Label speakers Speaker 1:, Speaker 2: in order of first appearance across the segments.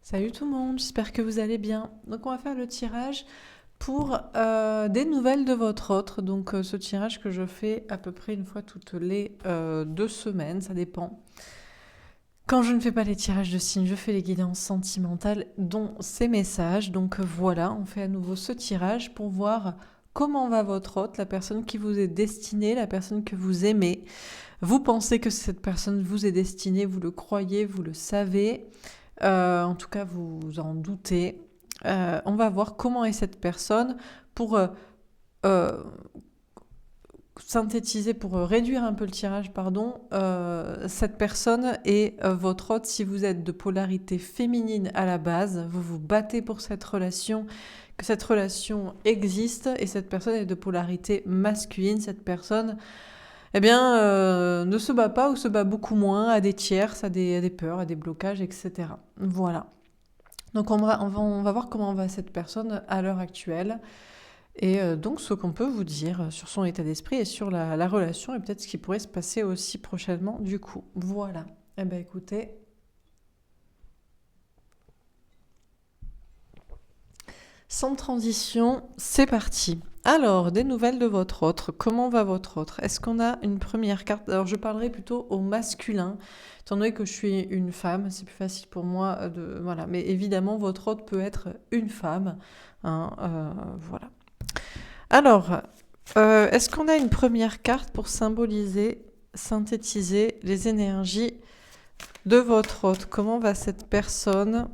Speaker 1: Salut tout le monde, j'espère que vous allez bien. Donc on va faire le tirage pour des nouvelles de votre autre. Donc ce tirage que je fais à peu près une fois toutes les 2 semaines, ça dépend. Quand je ne fais pas les tirages de signes, je fais les guidances sentimentales, dont ces messages. Donc voilà, on fait à nouveau ce tirage pour voir comment va votre hôte, la personne qui vous est destinée, la personne que vous aimez. Vous pensez que cette personne vous est destinée, vous le croyez, vous le savez. En tout cas, vous en doutez. On va voir comment est cette personne pour euh, synthétiser, pour réduire un peu le tirage, pardon. Cette personne est votre hôte si vous êtes de polarité féminine à la base. Vous vous battez pour cette relation, que cette relation existe, et cette personne est de polarité masculine. Cette personne ne se bat pas ou se bat beaucoup moins, a des tierces, a des peurs, a des blocages, etc. Voilà. Donc on va voir comment va cette personne à l'heure actuelle et donc ce qu'on peut vous dire sur son état d'esprit et sur la relation et peut-être ce qui pourrait se passer aussi prochainement du coup. Voilà. Eh bien écoutez, sans transition, c'est parti. Alors, des nouvelles de votre autre. Comment va votre autre? Est-ce qu'on a une première carte? Alors, je parlerai plutôt au masculin, étant donné que je suis une femme, c'est plus facile pour moi de... Voilà, mais évidemment, votre autre peut être une femme. Hein, voilà. Alors, est-ce qu'on a une première carte pour symboliser, synthétiser les énergies de votre autre? Comment va cette personne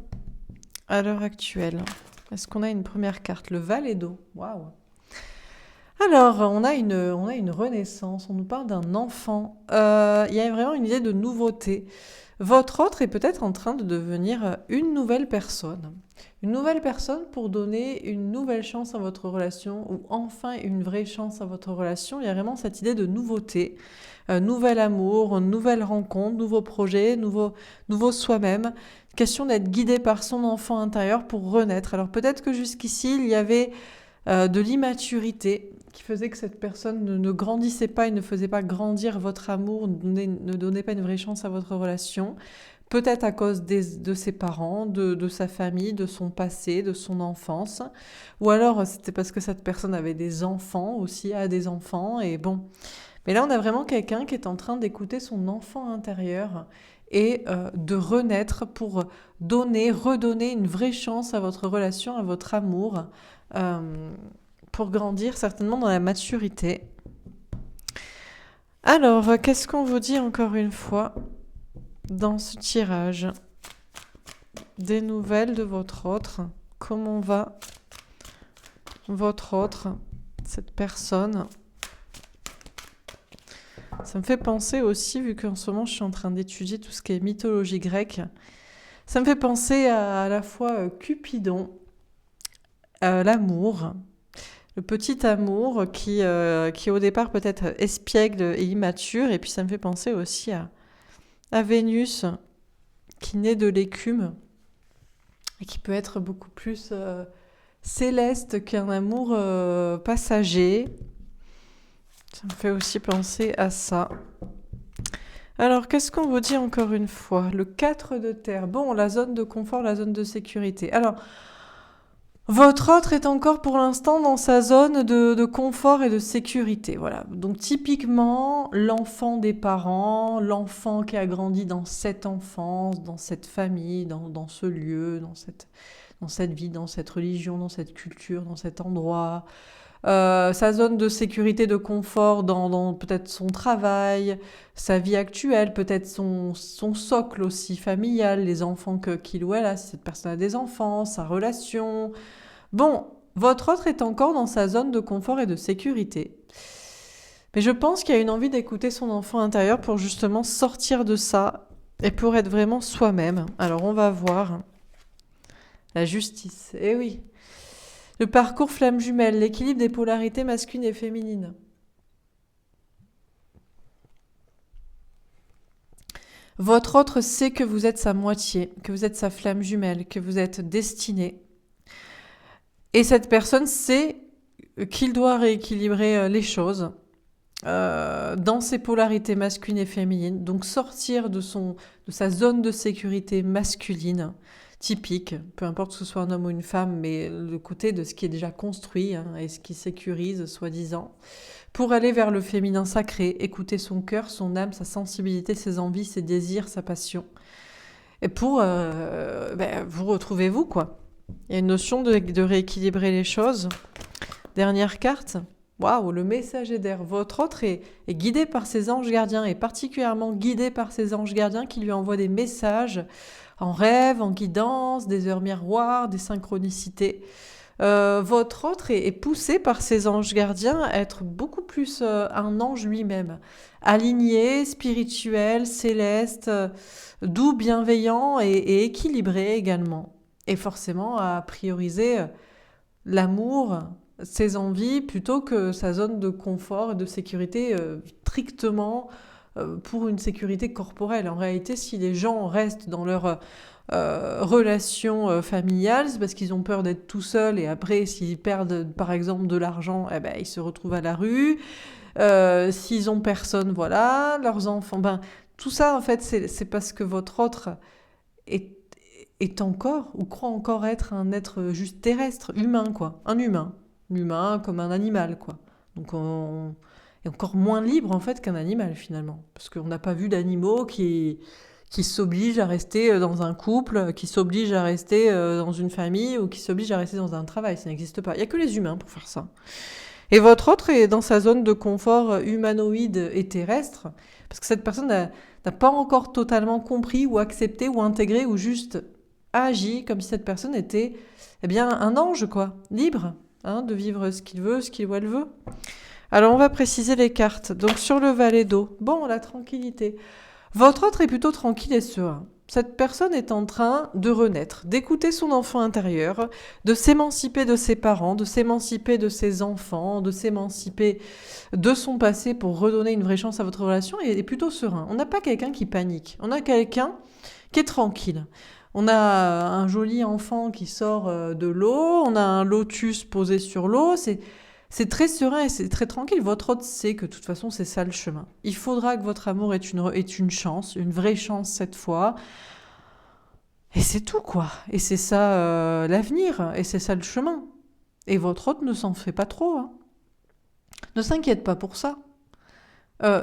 Speaker 1: à l'heure actuelle? Est-ce qu'on a une première carte? Le valet d'eau. Waouh! Alors, on a une renaissance, on nous parle d'un enfant. Il y a vraiment une idée de nouveauté. Votre autre est peut-être en train de devenir une nouvelle personne. Une nouvelle personne pour donner une nouvelle chance à votre relation ou enfin une vraie chance à votre relation. Il y a vraiment cette idée de nouveauté. Nouvel amour, nouvelle rencontre, nouveau projet, nouveau soi-même. Question d'être guidé par son enfant intérieur pour renaître. Alors peut-être que jusqu'ici, il y avait de l'immaturité qui faisait que cette personne ne grandissait pas et ne faisait pas grandir votre amour, ne donnait pas une vraie chance à votre relation. Peut-être à cause de ses parents, de sa famille, de son passé, de son enfance. Ou alors c'était parce que cette personne avait des enfants aussi, a des enfants. Et bon. Mais là, on a vraiment quelqu'un qui est en train d'écouter son enfant intérieur et de renaître pour redonner une vraie chance à votre relation, à votre amour. Euh, pour grandir certainement dans la maturité. Alors, qu'est-ce qu'on vous dit encore une fois dans ce tirage? Des nouvelles de votre autre. Comment va votre autre, cette personne? Ça me fait penser aussi, vu qu'en ce moment je suis en train d'étudier tout ce qui est mythologie grecque, ça me fait penser à la fois Cupidon, l'amour, le petit amour qui au départ peut être espiègle et immature, et puis ça me fait penser aussi à Vénus qui naît de l'écume et qui peut être beaucoup plus céleste qu'un amour passager. Ça me fait aussi penser à ça. Alors, qu'est-ce qu'on vous dit encore une fois? Le 4 de terre. Bon, la zone de confort, la zone de sécurité. Alors, votre autre est encore pour l'instant dans sa zone de confort et de sécurité. Voilà. Donc typiquement, l'enfant des parents, l'enfant qui a grandi dans cette enfance, dans cette famille, dans ce lieu, dans cette vie, dans cette religion, dans cette culture, dans cet endroit. Sa zone de sécurité, de confort dans peut-être son travail, sa vie actuelle, peut-être son socle aussi familial, les enfants qu'il ou elle a, si cette personne a des enfants, sa relation. Bon, votre autre est encore dans sa zone de confort et de sécurité. Mais je pense qu'il y a une envie d'écouter son enfant intérieur pour justement sortir de ça et pour être vraiment soi-même. Alors on va voir. La justice. Eh oui. Le parcours flamme jumelle, l'équilibre des polarités masculines et féminines. Votre autre sait que vous êtes sa moitié, que vous êtes sa flamme jumelle, que vous êtes destiné. Et cette personne sait qu'il doit rééquilibrer les choses dans ses polarités masculines et féminines. Donc sortir de sa zone de sécurité masculine. typique, peu importe que ce soit un homme ou une femme, mais le côté de ce qui est déjà construit hein, et ce qui sécurise, soi-disant, pour aller vers le féminin sacré, écouter son cœur, son âme, sa sensibilité, ses envies, ses désirs, sa passion. Et pour vous retrouver vous, quoi. Il y a une notion de rééquilibrer les choses. Dernière carte. Waouh, le messager d'air. Votre autre est guidé par ses anges gardiens, et particulièrement guidé par ses anges gardiens qui lui envoient des messages en rêve, en guidance, des heures miroirs, des synchronicités. Votre autre est poussé par ses anges gardiens à être beaucoup plus un ange lui-même, aligné, spirituel, céleste, doux, bienveillant et équilibré également. Et forcément à prioriser l'amour, ses envies, plutôt que sa zone de confort et de sécurité strictement pour une sécurité corporelle. En réalité, si les gens restent dans leur relation familiale, c'est parce qu'ils ont peur d'être tout seuls et après, s'ils perdent par exemple de l'argent, eh ben, ils se retrouvent à la rue. S'ils ont personne, voilà, leurs enfants, tout ça en fait, c'est parce que votre autre est, est encore ou croit encore être un être juste terrestre, humain quoi, un humain. L'humain comme un animal, quoi. Donc on est encore moins libre en fait qu'un animal finalement, parce qu'on n'a pas vu d'animaux qui s'obligent à rester dans un couple, qui s'obligent à rester dans une famille ou qui s'obligent à rester dans un travail. Ça n'existe pas. Il n'y a que les humains pour faire ça. Et votre autre est dans sa zone de confort humanoïde et terrestre, parce que cette personne n'a pas encore totalement compris ou accepté ou intégré ou juste agi comme si cette personne était eh bien, un ange, quoi, libre. De vivre ce qu'il veut, ce qu'il ou elle veut. Alors, on va préciser les cartes. Donc, sur le valet d'eau, la tranquillité. Votre autre est plutôt tranquille et serein. Cette personne est en train de renaître, d'écouter son enfant intérieur, de s'émanciper de ses parents, de s'émanciper de ses enfants, de s'émanciper de son passé pour redonner une vraie chance à votre relation et est plutôt serein. On n'a pas quelqu'un qui panique. On a quelqu'un qui est tranquille. On a un joli enfant qui sort de l'eau, on a un lotus posé sur l'eau, c'est très serein et c'est très tranquille. Votre autre sait que de toute façon c'est ça le chemin. Il faudra que votre amour ait une chance, une vraie chance cette fois. Et c'est tout quoi. Et c'est ça l'avenir, et c'est ça le chemin. Et votre autre ne s'en fait pas trop. Ne s'inquiète pas pour ça.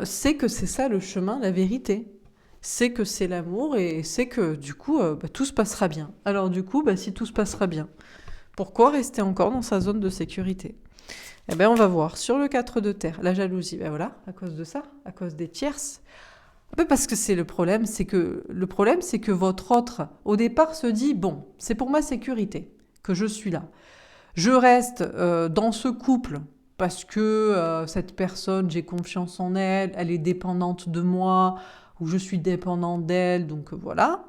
Speaker 1: C'est que c'est ça le chemin, la vérité. C'est que c'est l'amour et c'est que du coup tout se passera bien. Alors du coup si tout se passera bien, pourquoi rester encore dans sa zone de sécurité? Eh bien on va voir sur le 4 de terre, la jalousie, voilà, à cause de ça, à cause des tierces. Parce que c'est le problème, c'est que votre autre au départ se dit bon, c'est pour ma sécurité que je suis là. Je reste dans ce couple parce que cette personne, j'ai confiance en elle, elle est dépendante de moi, ou je suis dépendante d'elle, donc voilà.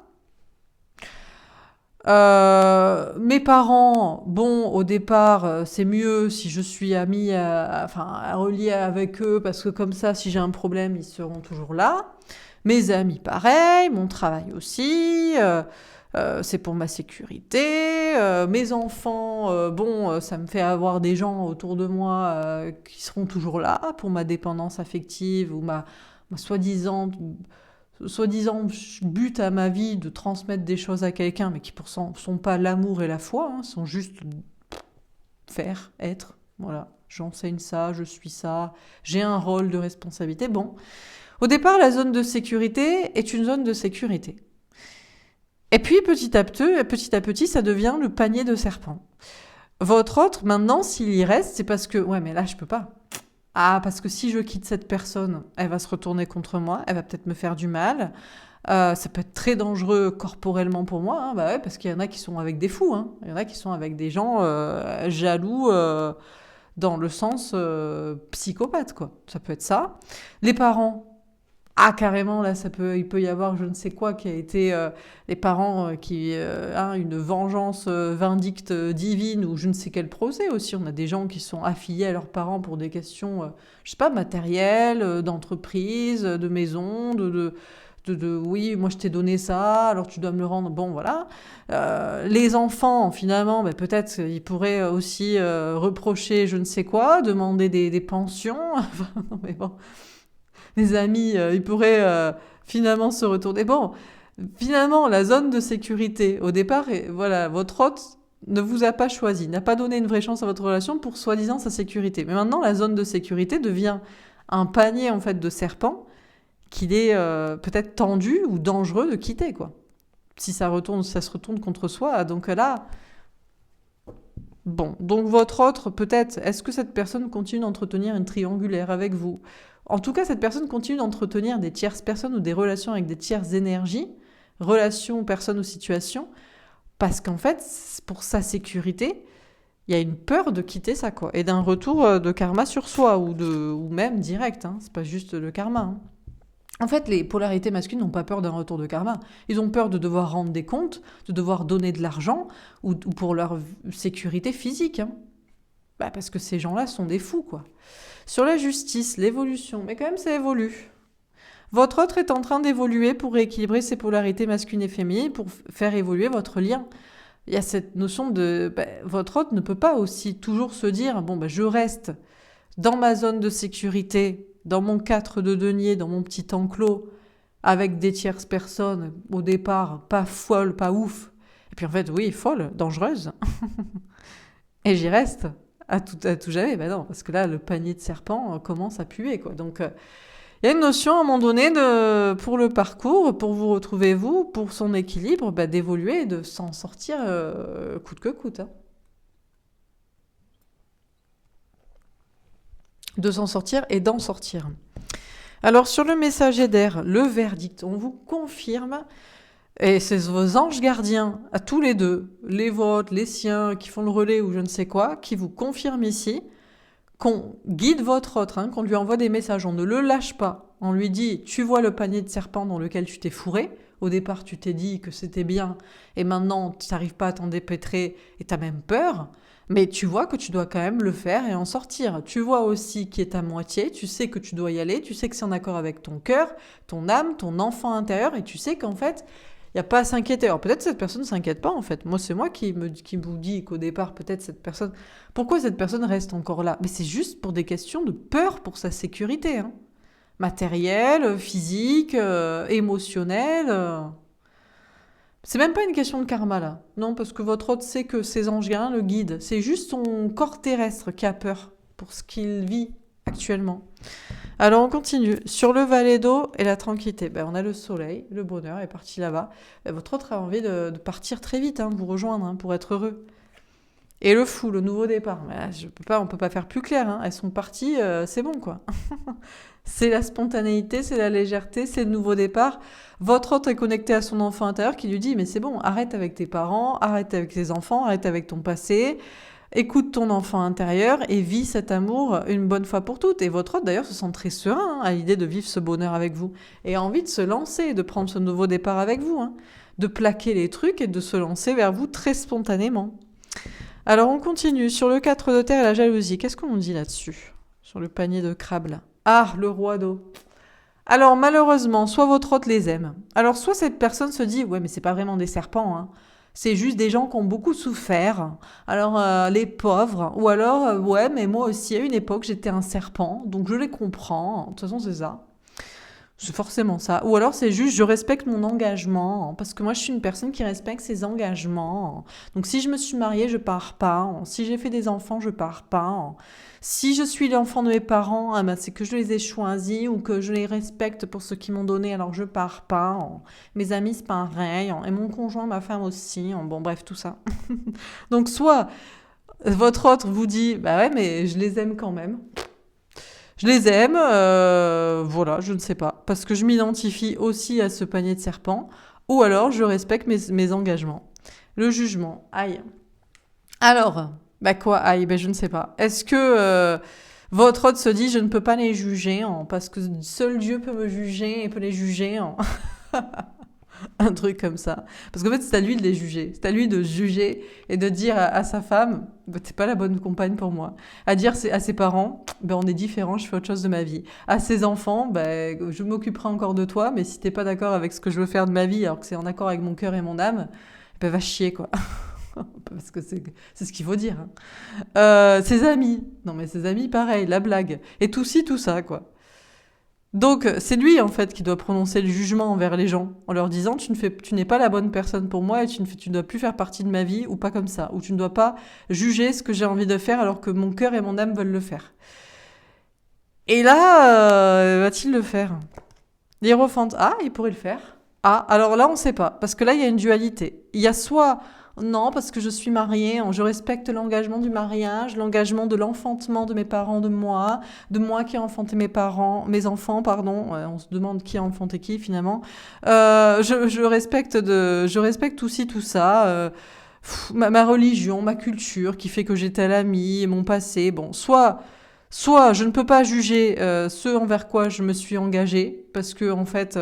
Speaker 1: Mes parents, au départ, c'est mieux si je suis amie, reliée avec eux, parce que comme ça, si j'ai un problème, ils seront toujours là. Mes amis, pareil, mon travail aussi, c'est pour ma sécurité. Mes enfants, ça me fait avoir des gens autour de moi qui seront toujours là pour ma dépendance affective ou ma soi-disant but à ma vie de transmettre des choses à quelqu'un, mais qui pourtant sont pas l'amour et la foi, sont juste faire, être. Voilà, j'enseigne ça, je suis ça, j'ai un rôle de responsabilité. Au départ, la zone de sécurité est une zone de sécurité. Et puis, petit à petit, ça devient le panier de serpents. Votre autre, maintenant, s'il y reste, c'est parce que, mais là, je peux pas. Parce que si je quitte cette personne, elle va se retourner contre moi, elle va peut-être me faire du mal. Ça peut être très dangereux corporellement pour moi, parce qu'il y en a qui sont avec des fous, il y en a qui sont avec des gens jaloux dans le sens psychopathe, quoi. Ça peut être ça. Les parents, carrément, là, il peut y avoir je ne sais quoi qui a été les parents qui une vengeance vindicte divine ou je ne sais quel procès aussi. On a des gens qui sont affiliés à leurs parents pour des questions, je sais pas, matérielles, d'entreprise, de maison, oui, moi je t'ai donné ça, alors tu dois me le rendre. Voilà. Les enfants, finalement, peut-être ils pourraient aussi reprocher je ne sais quoi, demander des pensions. Non, mais bon. Les amis, ils pourraient finalement se retourner. Finalement, la zone de sécurité, au départ, voilà, votre hôte ne vous a pas choisi, n'a pas donné une vraie chance à votre relation pour soi-disant sa sécurité. Mais maintenant, la zone de sécurité devient un panier en fait de serpents qu'il est peut-être tendu ou dangereux de quitter, quoi. Si ça se retourne contre soi, donc là, bon. Donc votre autre, peut-être, est-ce que cette personne continue d'entretenir une triangulaire avec vous? En tout cas, cette personne continue d'entretenir des tierces personnes ou des relations avec des tierces énergies, relations, personnes ou situations, parce qu'en fait, pour sa sécurité, il y a une peur de quitter ça, quoi, et d'un retour de karma sur soi, ou même direct, hein, c'est pas juste le karma, hein. En fait, les polarités masculines n'ont pas peur d'un retour de karma. Ils ont peur de devoir rendre des comptes, de devoir donner de l'argent, ou pour leur sécurité physique, hein. Parce que ces gens-là sont des fous, quoi. Sur la justice, l'évolution, mais quand même ça évolue. Votre autre est en train d'évoluer pour rééquilibrer ses polarités masculines et féminines, pour faire évoluer votre lien. Il y a cette notion de... votre autre ne peut pas aussi toujours se dire, je reste dans ma zone de sécurité, dans mon 4 de denier, dans mon petit enclos, avec des tierces personnes, au départ, pas folles, pas ouf. Et puis en fait, oui, folle, dangereuse. Et j'y reste à tout jamais. Non, parce que là, le panier de serpents commence à puer, quoi. Donc, il y a une notion, à un moment donné, pour le parcours, pour vous retrouver, vous, pour son équilibre, d'évoluer et de s'en sortir coûte que coûte, hein. De s'en sortir et d'en sortir. Alors, sur le messager d'air, le verdict, on vous confirme, et c'est vos anges gardiens, à tous les deux, les vôtres, les siens, qui font le relais ou je ne sais quoi, qui vous confirment ici qu'on guide votre autre, hein, qu'on lui envoie des messages, on ne le lâche pas. On lui dit, tu vois le panier de serpents dans lequel tu t'es fourré, au départ tu t'es dit que c'était bien, et maintenant tu n'arrives pas à t'en dépêtrer, et tu as même peur, mais tu vois que tu dois quand même le faire et en sortir. Tu vois aussi qui est ta moitié, tu sais que tu dois y aller, tu sais que c'est en accord avec ton cœur, ton âme, ton enfant intérieur, et tu sais qu'en fait, il n'y a pas à s'inquiéter. Alors peut-être cette personne ne s'inquiète pas en fait. Moi, c'est moi qui vous dis qu'au départ, peut-être cette personne... Pourquoi cette personne reste encore là? Mais c'est juste pour des questions de peur pour sa sécurité, hein. Matérielle, physique, émotionnelle. C'est même pas une question de karma là. Non, parce que votre hôte sait que ses anges gardiens le guident. C'est juste son corps terrestre qui a peur pour ce qu'il vit actuellement. Alors on continue. Sur le valet d'eau et la tranquillité, on a le soleil, le bonheur est parti là-bas. Votre autre a envie de partir très vite, hein, vous rejoindre, hein, pour être heureux. Et le fou, le nouveau départ. Mais là, on peut pas faire plus clair, hein. Elles sont parties, c'est bon quoi. C'est la spontanéité, c'est la légèreté, c'est le nouveau départ. Votre autre est connecté à son enfant intérieur qui lui dit mais c'est bon, arrête avec tes parents, arrête avec tes enfants, arrête avec ton passé. Écoute ton enfant intérieur et vis cet amour une bonne fois pour toutes. Et votre autre, d'ailleurs, se sent très serein, hein, à l'idée de vivre ce bonheur avec vous. Et a envie de se lancer, de prendre ce nouveau départ avec vous, hein, de plaquer les trucs et de se lancer vers vous très spontanément. Alors, on continue. Sur le 4 de terre et la jalousie, qu'est-ce qu'on dit là-dessus? Sur le panier de crabes, là. Ah, le roi d'eau. Alors, malheureusement, soit votre hôte les aime. Alors, soit cette personne se dit, ouais, mais c'est pas vraiment des serpents, hein. C'est juste des gens qui ont beaucoup souffert. Alors, les pauvres. Ou alors, ouais, mais moi aussi, à une époque, j'étais un serpent. Donc, je les comprends. De toute façon, c'est ça. C'est forcément ça. Ou alors, c'est juste, je respecte mon engagement. Parce que moi, je suis une personne qui respecte ses engagements. Donc, si je me suis mariée, je pars pas. Si j'ai fait des enfants, je pars pas. Si je suis l'enfant de mes parents, c'est que je les ai choisis ou que je les respecte pour ce qu'ils m'ont donné, alors je pars pas. Mes amis, c'est pareil. Et mon conjoint, ma femme aussi. Bon, bref, tout ça. Donc, soit votre autre vous dit, bah ouais, mais je les aime quand même. Je les aime, voilà, je ne sais pas. Parce que je m'identifie aussi à ce panier de serpents. Ou alors, je respecte mes engagements. Le jugement, aïe. Alors... quoi, aïe, je ne sais pas. Est-ce que votre autre se dit, je ne peux pas les juger, parce que seul Dieu peut me juger et peut les juger, un truc comme ça. Parce qu'en fait, c'est à lui de les juger. C'est à lui de juger et de dire à sa femme, t'es pas la bonne compagne pour moi. À dire à ses parents, on est différents, je fais autre chose de ma vie. À ses enfants, je m'occuperai encore de toi, mais si t'es pas d'accord avec ce que je veux faire de ma vie, alors que c'est en accord avec mon cœur et mon âme, va chier, quoi. Parce que c'est ce qu'il faut dire, hein. Ses amis, non mais ses amis pareil, la blague, et tout ci, tout ça quoi. Donc, c'est lui, en fait, qui doit prononcer le jugement envers les gens, en leur disant, tu n'es pas la bonne personne pour moi et tu ne dois plus faire partie de ma vie, ou pas comme ça, ou tu ne dois pas juger ce que j'ai envie de faire alors que mon cœur et mon âme veulent le faire. Et là, va-t-il le faire? L'hiérophante, ah, il pourrait le faire. Ah, alors là, on ne sait pas, parce que là, il y a une dualité. Il y a soit, non, parce que je suis mariée, je respecte l'engagement du mariage, l'engagement de l'enfantement de mes parents de moi qui ai enfanté mes enfants, pardon. On se demande qui a enfanté qui, finalement. Je respecte aussi tout ça. Ma religion, ma culture, qui fait que j'ai tel ami, mon passé. Bon, soit je ne peux pas juger ce envers quoi je me suis engagée, parce que en fait,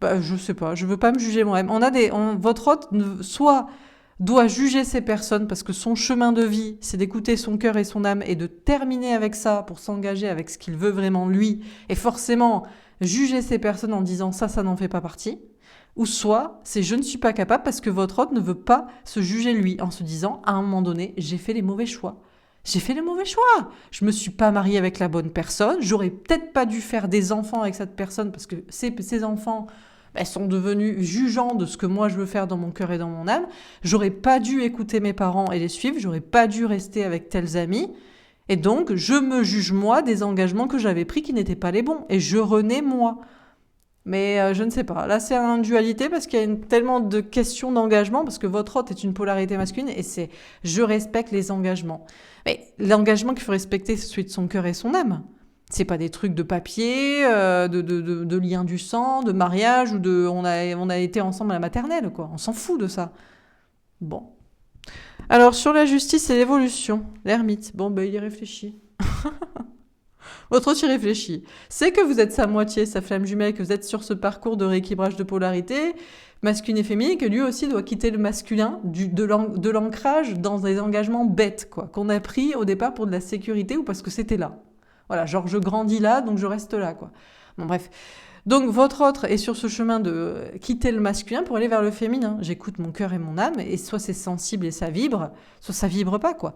Speaker 1: je sais pas, je veux pas me juger moi-même. Votre hôte soit doit juger ces personnes parce que son chemin de vie, c'est d'écouter son cœur et son âme et de terminer avec ça pour s'engager avec ce qu'il veut vraiment lui, et forcément juger ces personnes en disant ça n'en fait pas partie. Ou soit, c'est je ne suis pas capable parce que votre hôte ne veut pas se juger lui en se disant à un moment donné, j'ai fait les mauvais choix. J'ai fait les mauvais choix. Je me suis pas mariée avec la bonne personne. J'aurais peut-être pas dû faire des enfants avec cette personne parce que ces enfants sont devenus jugeants de ce que moi je veux faire dans mon cœur et dans mon âme. J'aurais pas dû écouter mes parents et les suivre. J'aurais pas dû rester avec tels amis. Et donc, je me juge moi des engagements que j'avais pris qui n'étaient pas les bons. Et je renais moi. Mais je ne sais pas. Là, c'est une dualité parce qu'il y a tellement de questions d'engagement, parce que votre hôte est une polarité masculine et c'est je respecte les engagements. Mais l'engagement qu'il faut respecter, c'est celui de son cœur et son âme. C'est pas des trucs de papier, de lien du sang, de mariage ou de on a été ensemble à la maternelle, quoi. On s'en fout de ça. Bon. Alors, sur la justice et l'évolution, l'ermite. Bon, il y réfléchit. Votre autre y réfléchit. C'est que vous êtes sa moitié, sa flamme jumelle, que vous êtes sur ce parcours de rééquilibrage de polarité, masculine et féminine, que lui aussi doit quitter le masculin, de l'ancrage dans des engagements bêtes, quoi, qu'on a pris au départ pour de la sécurité ou parce que c'était là. Voilà, genre je grandis là, donc je reste là, quoi. Bon, bref. Donc votre autre est sur ce chemin de quitter le masculin pour aller vers le féminin. J'écoute mon cœur et mon âme, et soit c'est sensible et ça vibre, soit ça vibre pas, quoi.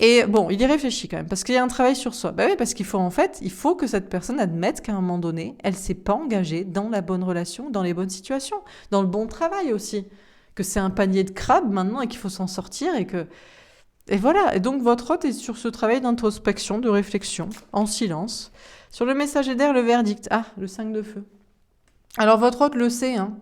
Speaker 1: Et bon, il y réfléchit quand même, parce qu'il y a un travail sur soi. Oui, parce qu'il faut que cette personne admette qu'à un moment donné, elle s'est pas engagée dans la bonne relation, dans les bonnes situations, dans le bon travail aussi. Que c'est un panier de crabes maintenant et qu'il faut s'en sortir et voilà. Et donc votre hôte est sur ce travail d'introspection, de réflexion, en silence. Sur le messager d'air, le verdict. Ah, le 5 de feu. Alors votre hôte le sait, hein.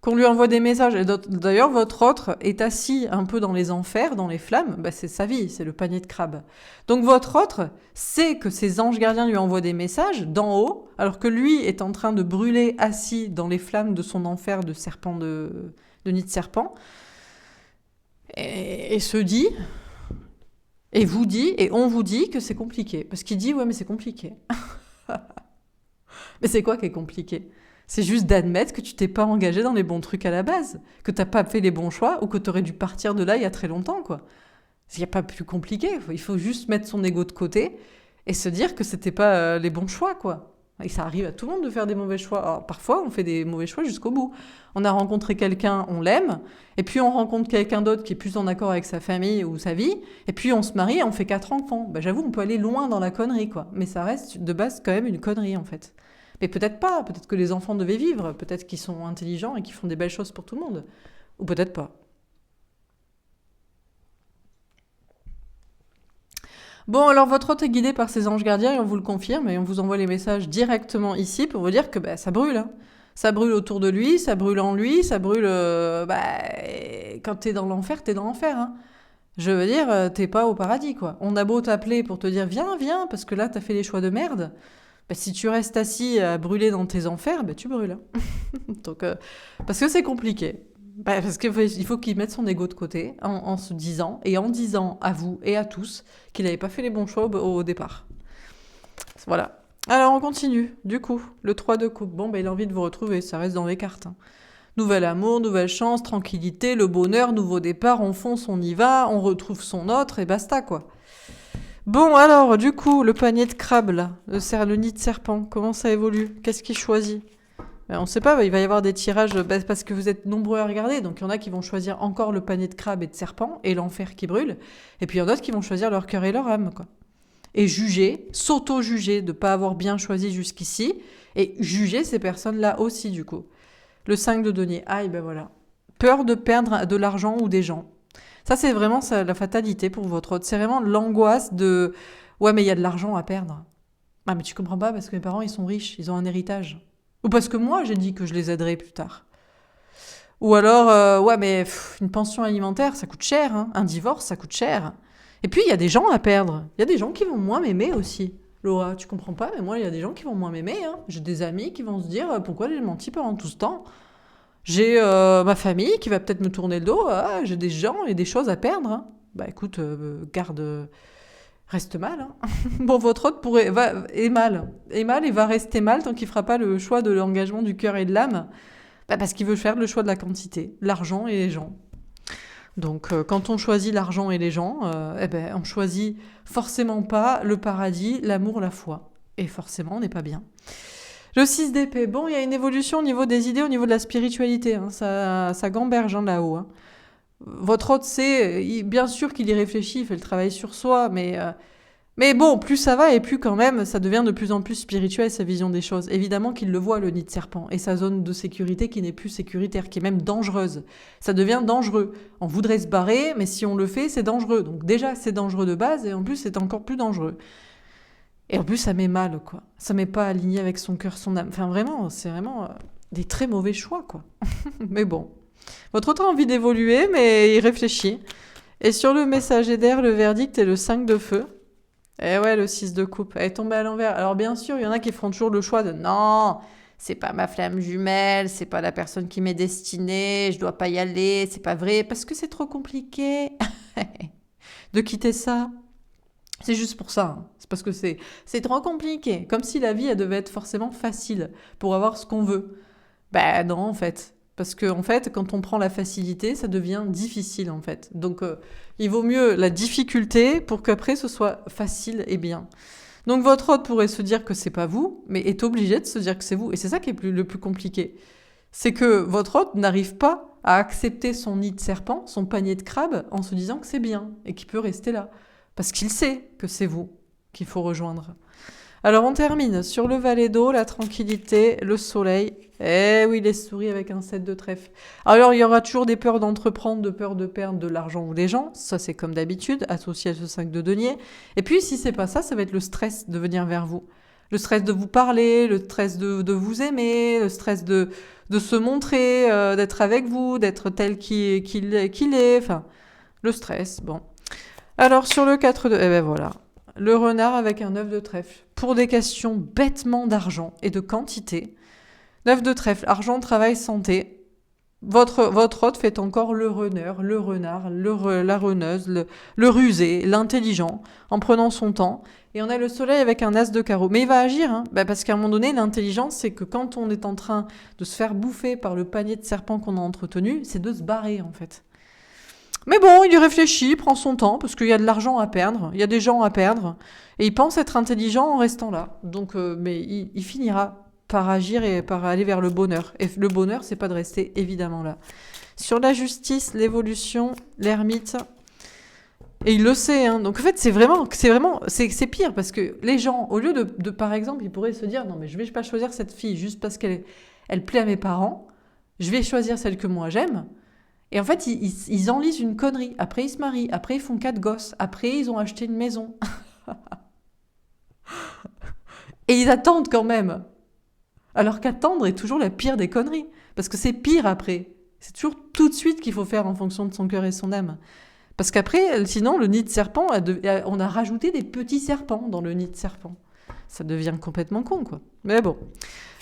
Speaker 1: Qu'on lui envoie des messages. Et d'ailleurs, votre autre est assis un peu dans les enfers, dans les flammes. C'est sa vie, c'est le panier de crabes. Donc votre autre sait que ses anges gardiens lui envoient des messages d'en haut, alors que lui est en train de brûler assis dans les flammes de son enfer de serpent de nid de serpent. Et se dit, et vous dit, et on vous dit que c'est compliqué. Parce qu'il dit, ouais, mais c'est compliqué. Mais c'est quoi qui est compliqué ? C'est juste d'admettre que tu t'es pas engagé dans les bons trucs à la base, que t'as pas fait les bons choix ou que t'aurais dû partir de là il y a très longtemps, quoi. Il n'y a pas plus compliqué. Il faut juste mettre son ego de côté et se dire que c'était pas les bons choix, quoi. Et ça arrive à tout le monde de faire des mauvais choix. Alors, parfois, on fait des mauvais choix jusqu'au bout. On a rencontré quelqu'un, on l'aime, et puis on rencontre quelqu'un d'autre qui est plus en accord avec sa famille ou sa vie, et puis on se marie et on fait 4 enfants. J'avoue, on peut aller loin dans la connerie, quoi. Mais ça reste de base quand même une connerie, en fait. Mais peut-être pas, peut-être que les enfants devaient vivre, peut-être qu'ils sont intelligents et qu'ils font des belles choses pour tout le monde. Ou peut-être pas. Bon, alors votre hôte est guidé par ses anges gardiens et on vous le confirme et on vous envoie les messages directement ici pour vous dire que ça brûle. Hein. Ça brûle autour de lui, ça brûle en lui, ça brûle... quand t'es dans l'enfer, t'es dans l'enfer. Hein. Je veux dire, t'es pas au paradis, quoi. On a beau t'appeler pour te dire viens, parce que là t'as fait les choix de merde. Si tu restes assis à brûler dans tes enfers, tu brûles. Hein. Donc, parce que c'est compliqué. Parce qu'il faut qu'il mette son ego de côté en se disant, et en disant à vous et à tous qu'il n'avait pas fait les bons choix au départ. Voilà. Alors on continue. Du coup, le 3 de coupe. Bon, il a envie de vous retrouver, ça reste dans les cartes. Hein. Nouvel amour, nouvelle chance, tranquillité, le bonheur, nouveau départ, on fonce, on y va, on retrouve son autre et basta, quoi. Bon, alors, du coup, le panier de crabes, là, le nid de serpent, comment ça évolue ? Qu'est-ce qu'il choisit ? On ne sait pas, il va y avoir des tirages, parce que vous êtes nombreux à regarder, donc il y en a qui vont choisir encore le panier de crabes et de serpents, et l'enfer qui brûle, et puis il y en a d'autres qui vont choisir leur cœur et leur âme, quoi. Et juger, s'auto-juger de ne pas avoir bien choisi jusqu'ici, Et juger ces personnes-là aussi, du coup. Le 5 de denier. Aïe, ben voilà. Peur de perdre de l'argent ou des gens. Ça, c'est vraiment la fatalité pour votre hôte. C'est vraiment l'angoisse de... Ouais, mais il y a de l'argent à perdre. Ah, mais tu comprends pas parce que mes parents, ils sont riches, ils ont un héritage. Ou parce que moi, j'ai dit que je les aiderais plus tard. Ou alors, ouais, mais une pension alimentaire, ça coûte cher. Hein. Un divorce, ça coûte cher. Et puis, il y a des gens à perdre. Il y a des gens qui vont moins m'aimer aussi. Laura, tu comprends pas, mais moi, il y a des gens qui vont moins m'aimer. Hein. J'ai des amis qui vont se dire pourquoi j'ai menti pendant tout ce temps. J'ai ma famille qui va peut-être me tourner le dos. Ah, j'ai des gens et des choses à perdre. Hein. Bah écoute, reste mal. Hein. Bon, votre hôte est mal. Est mal et va rester mal tant qu'il fera pas le choix de l'engagement du cœur et de l'âme. Bah, parce qu'il veut faire le choix de la quantité, l'argent et les gens. Donc, quand on choisit l'argent et les gens, eh ben, on choisit forcément pas le paradis, l'amour, la foi. Et forcément, on n'est pas bien. Le 6 d'épée, bon, il y a une évolution au niveau des idées, au niveau de la spiritualité. Hein, ça gamberge hein, là-haut. Hein. Votre hôte, bien sûr qu'il y réfléchit, il fait le travail sur soi, mais bon, plus ça va et plus quand même, ça devient de plus en plus spirituel sa vision des choses. Évidemment qu'il le voit, le nid de serpent, et sa zone de sécurité qui n'est plus sécuritaire, qui est même dangereuse. Ça devient dangereux. On voudrait se barrer, mais si on le fait, c'est dangereux. Donc déjà, c'est dangereux de base, et en plus, c'est encore plus dangereux. Et en plus, ça met mal, quoi. Ça met pas aligné avec son cœur, son âme. Enfin, vraiment, c'est vraiment des très mauvais choix, quoi. Mais bon. Votre autre a envie d'évoluer, mais il réfléchit. Et sur le messager d'air, le verdict est le 5 de feu. Et ouais, le 6 de coupe. Elle est tombée à l'envers. Alors bien sûr, il y en a qui feront toujours le choix de non, c'est pas ma flamme jumelle, c'est pas la personne qui m'est destinée, je dois pas y aller, c'est pas vrai, parce que c'est trop compliqué de quitter ça. C'est juste pour ça. Hein. C'est parce que c'est trop compliqué. Comme si la vie, elle devait être forcément facile pour avoir ce qu'on veut. Ben non, en fait. Parce que, en fait, quand on prend la facilité, ça devient difficile, en fait. Donc, il vaut mieux la difficulté pour qu'après, ce soit facile et bien. Donc, votre hôte pourrait se dire que c'est pas vous, mais est obligé de se dire que c'est vous. Et c'est ça qui est le plus compliqué. C'est que votre hôte n'arrive pas à accepter son nid de serpent, son panier de crabe, en se disant que c'est bien et qu'il peut rester là. Parce qu'il sait que c'est vous qu'il faut rejoindre. Alors on termine sur le valet d'eau, la tranquillité, le soleil. Eh oui, les souris avec un 7 de trèfle. Alors il y aura toujours des peurs d'entreprendre, de peur de perdre de l'argent ou des gens. Ça c'est comme d'habitude, associé à ce 5 de denier. Et puis si c'est pas ça, ça va être le stress de venir vers vous. Le stress de vous parler, le stress de vous aimer, le stress de se montrer, d'être avec vous, d'être tel qu'il est. Enfin, le stress, bon. Alors sur le 4 de... Eh ben voilà. Le renard avec un 9 de trèfle. Pour des questions bêtement d'argent et de quantité. 9 de trèfle, argent, travail, santé. Votre hôte fait encore le reneur, le renard, la reneuse, le rusé, l'intelligent, en prenant son temps. Et on a le soleil avec un as de carreau. Mais il va agir, hein, parce qu'à un moment donné, l'intelligence, c'est que quand on est en train de se faire bouffer par le panier de serpents qu'on a entretenu, c'est de se barrer, en fait. Mais bon, il y réfléchit, prend son temps, parce qu'il y a de l'argent à perdre, il y a des gens à perdre, et il pense être intelligent en restant là. Donc, mais il finira par agir et par aller vers le bonheur. Et le bonheur, c'est pas de rester évidemment là. Sur la justice, l'évolution, l'ermite, et il le sait, hein. Donc en fait, c'est pire, parce que les gens, au lieu de par exemple, ils pourraient se dire, non mais je vais pas choisir cette fille juste parce qu'elle plaît à mes parents, je vais choisir celle que moi j'aime. Et en fait, ils enlisent une connerie. Après, ils se marient. Après, ils font 4 gosses. Après, ils ont acheté une maison. Et ils attendent quand même. Alors qu'attendre est toujours la pire des conneries. Parce que c'est pire après. C'est toujours tout de suite qu'il faut faire en fonction de son cœur et son âme. Parce qu'après, sinon, le nid de serpent, on a rajouté des petits serpents dans le nid de serpent. Ça devient complètement con, quoi. Mais bon.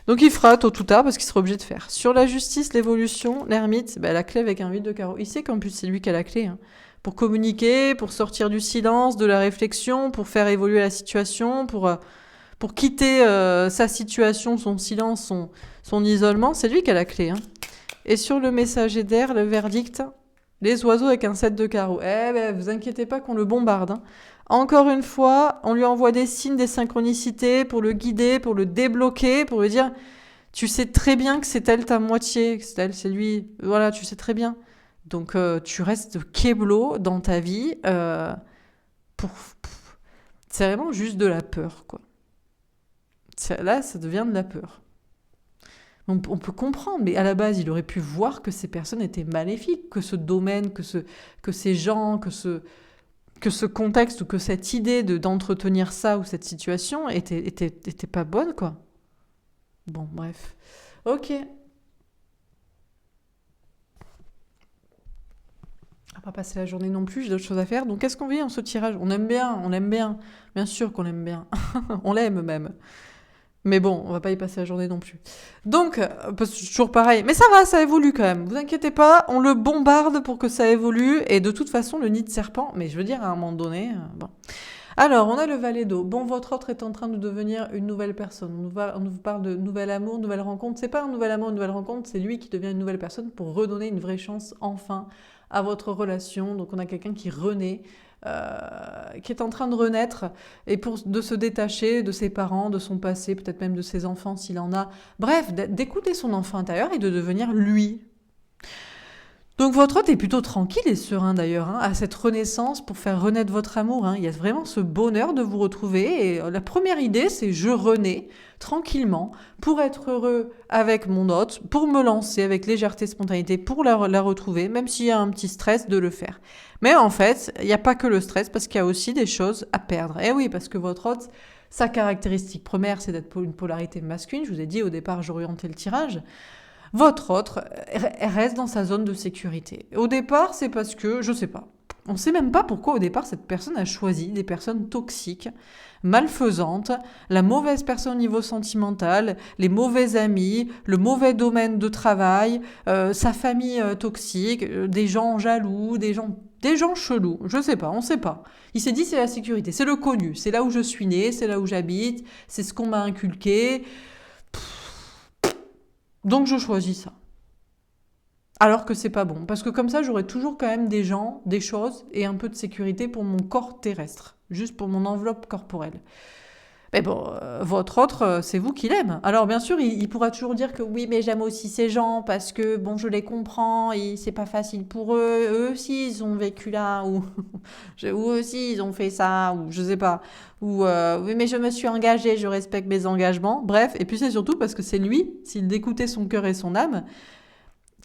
Speaker 1: Donc il fera tôt ou tard parce qu'il sera obligé de faire. Sur la justice, l'évolution, l'ermite, la clé avec un 8 de carreau. Il sait qu'en plus c'est lui qui a la clé. Hein. Pour communiquer, pour sortir du silence, de la réflexion, pour faire évoluer la situation, pour quitter sa situation, son silence, son isolement, c'est lui qui a la clé. Hein. Et sur le messager d'air, le verdict, les oiseaux avec un 7 de carreau. Vous inquiétez pas qu'on le bombarde. Hein. Encore une fois, on lui envoie des signes, des synchronicités pour le guider, pour le débloquer, pour lui dire « Tu sais très bien que c'est elle ta moitié, que c'est elle, c'est lui. Voilà, tu sais très bien. Donc, tu restes kéblo dans ta vie. C'est vraiment juste de la peur, quoi. Là, ça devient de la peur. On peut comprendre, mais à la base, il aurait pu voir que ces personnes étaient maléfiques, que ce domaine, que ces gens, que ce contexte ou que cette idée d'entretenir ça ou cette situation était pas bonne, quoi. Bon, bref. Ok. On va pas passer la journée non plus, j'ai d'autres choses à faire. Donc, qu'est-ce qu'on vit en ce tirage? On aime bien, on l'aime bien. Bien sûr qu'on l'aime bien. On l'aime même. Mais bon, on va pas y passer la journée non plus. Donc, parce que c'est toujours pareil. Mais ça va, ça évolue quand même. Vous inquiétez pas, on le bombarde pour que ça évolue. Et de toute façon, le nid de serpent, mais je veux dire, à un moment donné, bon. Alors, on a le valet d'eau. Bon, votre autre est en train de devenir une nouvelle personne. On nous parle de nouvel amour, nouvelle rencontre. C'est pas un nouvel amour, une nouvelle rencontre, c'est lui qui devient une nouvelle personne pour redonner une vraie chance, enfin, à votre relation. Donc, on a quelqu'un qui renaît, qui est en train de renaître et de se détacher de ses parents, de son passé, peut-être même de ses enfants s'il en a. Bref, d'écouter son enfant intérieur et de devenir lui. Donc votre hôte est plutôt tranquille et serein d'ailleurs, à cette renaissance pour faire renaître votre amour. Il y a vraiment ce bonheur de vous retrouver. Et la première idée, c'est je renais tranquillement pour être heureux avec mon hôte, pour me lancer avec légèreté, spontanéité, pour la retrouver, même s'il y a un petit stress de le faire. Mais en fait, il n'y a pas que le stress parce qu'il y a aussi des choses à perdre. Et oui, parce que votre hôte, sa caractéristique première, c'est d'être une polarité masculine. Je vous ai dit au départ, j'orientais le tirage. Votre autre reste dans sa zone de sécurité. Au départ, c'est parce que, je sais pas, on sait même pas pourquoi au départ cette personne a choisi des personnes toxiques, malfaisantes, la mauvaise personne au niveau sentimental, les mauvais amis, le mauvais domaine de travail, sa famille toxique, des gens jaloux, des gens chelous, je sais pas, on sait pas. Il s'est dit c'est la sécurité, c'est le connu, c'est là où je suis né, c'est là où j'habite, c'est ce qu'on m'a inculqué. Donc je choisis ça. Alors que c'est pas bon. Parce que comme ça, j'aurai toujours quand même des gens, des choses et un peu de sécurité pour mon corps terrestre. Juste pour mon enveloppe corporelle. Mais bon, votre autre, c'est vous qui l'aime. Alors bien sûr, il pourra toujours dire que oui, mais j'aime aussi ces gens parce que bon, je les comprends et c'est pas facile pour eux. Eux aussi, ils ont vécu là ou eux aussi, ils ont fait ça ou je sais pas. Ou oui, mais je me suis engagée, je respecte mes engagements. Bref, et puis c'est surtout parce que c'est lui, s'il écoutait son cœur et son âme,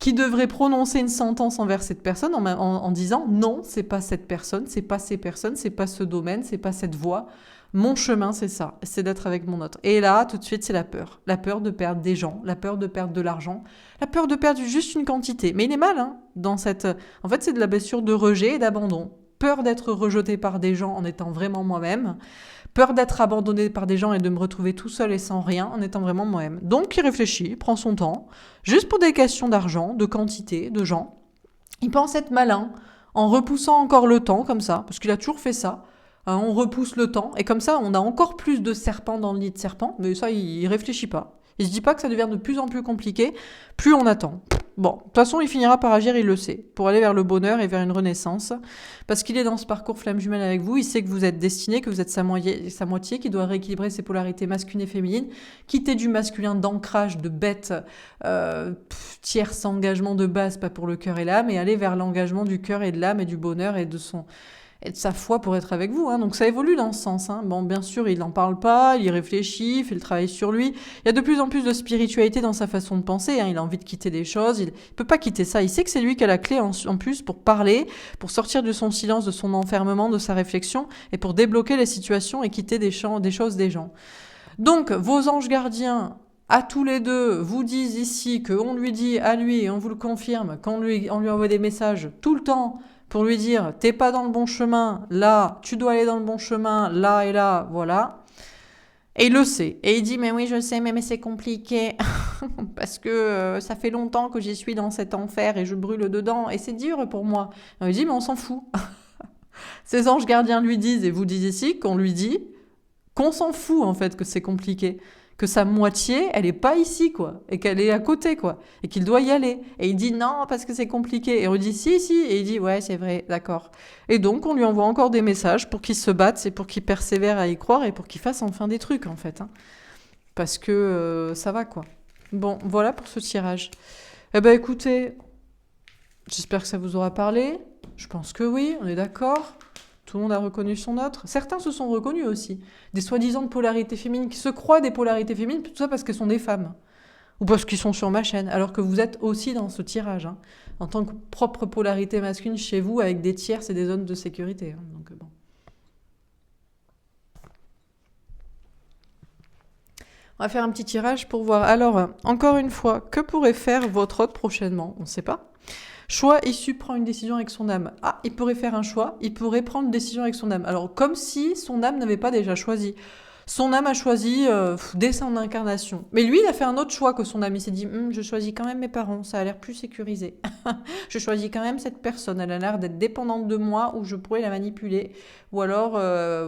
Speaker 1: qui devrait prononcer une sentence envers cette personne en disant non, c'est pas cette personne, c'est pas ces personnes, c'est pas ce domaine, c'est pas cette voie. Mon chemin, c'est ça, c'est d'être avec mon autre. Et là, tout de suite, c'est la peur. La peur de perdre des gens, la peur de perdre de l'argent, la peur de perdre juste une quantité. Mais il est mal, dans cette... En fait, c'est de la blessure de rejet et d'abandon. Peur d'être rejeté par des gens en étant vraiment moi-même. Peur d'être abandonné par des gens et de me retrouver tout seul et sans rien en étant vraiment moi-même. Donc, il réfléchit, il prend son temps, juste pour des questions d'argent, de quantité, de gens. Il pense être malin en repoussant encore le temps, comme ça, parce qu'il a toujours fait ça. On repousse le temps, et comme ça, on a encore plus de serpents dans le nid de serpents, mais ça, il réfléchit pas. Il se dit pas que ça devient de plus en plus compliqué, plus on attend. Bon, de toute façon, il finira par agir, il le sait, pour aller vers le bonheur et vers une renaissance, parce qu'il est dans ce parcours flamme jumelle avec vous, il sait que vous êtes destiné, que vous êtes sa moitié, qui doit rééquilibrer ses polarités masculines et féminines, quitter du masculin d'ancrage, de bête, tierce engagement de base, pas pour le cœur et l'âme, et aller vers l'engagement du cœur et de l'âme et du bonheur et de sa foi pour être avec vous. Donc ça évolue dans ce sens. Bon, bien sûr, il n'en parle pas, il y réfléchit, il fait le travail sur lui. Il y a de plus en plus de spiritualité dans sa façon de penser. Il a envie de quitter des choses. Il peut pas quitter ça. Il sait que c'est lui qui a la clé en plus pour parler, pour sortir de son silence, de son enfermement, de sa réflexion et pour débloquer les situations et quitter des choses, des gens. Donc, vos anges gardiens, à tous les deux, vous disent ici qu'on lui dit à lui, et on vous le confirme, qu'on lui envoie des messages tout le temps pour lui dire t'es pas dans le bon chemin, là, tu dois aller dans le bon chemin, là et là, voilà. Et il le sait. Et il dit mais oui, je sais, mais c'est compliqué parce que ça fait longtemps que j'y suis dans cet enfer et je brûle dedans et c'est dur pour moi. Et il dit mais on s'en fout. Ces anges gardiens lui disent, et vous dites ici, qu'on lui dit qu'on s'en fout en fait que c'est compliqué. Que sa moitié, elle est pas ici, quoi, et qu'elle est à côté, quoi, et qu'il doit y aller. Et il dit non, parce que c'est compliqué. Et on dit si, et il dit ouais, c'est vrai, d'accord. Et donc, on lui envoie encore des messages pour qu'il se batte, et pour qu'il persévère à y croire, et pour qu'il fasse enfin des trucs, en fait. Parce que ça va, quoi. Bon, voilà pour ce tirage. Eh ben, écoutez, j'espère que ça vous aura parlé. Je pense que oui, on est d'accord. Tout le monde a reconnu son autre. Certains se sont reconnus aussi. Des soi-disant de polarités féminines qui se croient des polarités féminines, tout ça parce qu'elles sont des femmes. ou parce qu'ils sont sur ma chaîne, alors que vous êtes aussi dans ce tirage, hein, en tant que propre polarité masculine chez vous, avec des tierces et des zones de sécurité. Hein, donc bon. On va faire un petit tirage pour voir. Alors, encore une fois, que pourrait faire votre hôte prochainement? On ne sait pas. Choix issu, prend une décision avec son âme. Ah, il pourrait faire un choix, il pourrait prendre une décision avec son âme. Alors, comme si son âme n'avait pas déjà choisi. Son âme a choisi dès son incarnation. Mais lui, il a fait un autre choix que son âme. Il s'est dit, je choisis quand même mes parents, ça a l'air plus sécurisé. Je choisis quand même cette personne, elle a l'air d'être dépendante de moi ou je pourrais la manipuler. Ou alors,